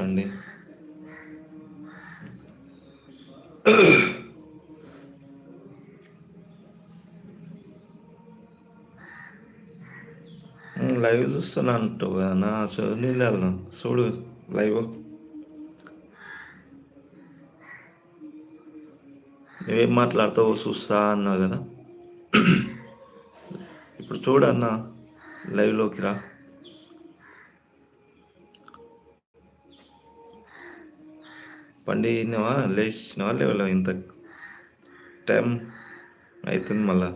కొట్టండి. లైవ్ చూస్తున్నా అంటావు కదా నా నీళ్ళు చూడు లైవ్. నువ్వేం మాట్లాడతావో చూస్తా అన్నావు కదా, ఇప్పుడు చూడన్న లైవ్లోకి రా. పండినవా లేచినవా లేవా? ఇంత టైం అవుతుంది మళ్ళా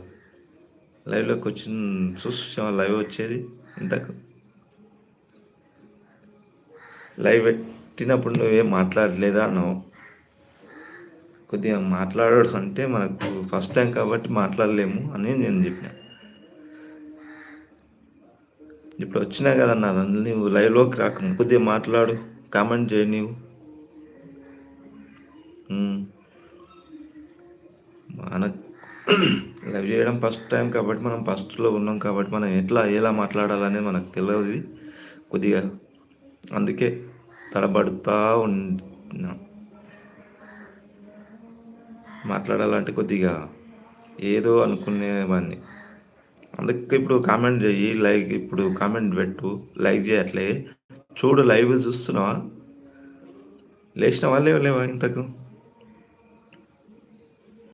లైవ్లోకి వచ్చి చూసావా లైవ్ వచ్చేది? ఇంతకు లైవ్ పెట్టినప్పుడు నువ్వేం మాట్లాడలేదా అన్నావు. కొద్దిగా మాట్లాడడం అంటే మనకు ఫస్ట్ టైం కాబట్టి మాట్లాడలేము అని నేను చెప్పిన. ఇప్పుడు వచ్చినా కదన్నా, నువ్వు లైవ్లోకి రాక కొద్దిగా మాట్లాడు, కామెంట్ చేయి నీవు. మనకు లైవ్ చేయడం ఫస్ట్ టైం కాబట్టి మనం ఫస్ట్లో ఉన్నాం కాబట్టి మనం ఎలా మాట్లాడాలనేది మనకు తెలియదు కొద్దిగా, అందుకే తడబడుతూ ఉన్నా. మాట్లాడాలంటే కొద్దిగా ఏదో అనుకునేవాడిని. అందుకే ఇప్పుడు కామెంట్ చెయ్యి, లైక్ ఇప్పుడు కామెంట్ పెట్టు, లైక్ చేయట్లే చూడు. లైవ్ చూస్తున్నావా? లేచినావా లేవా ఇంతకు?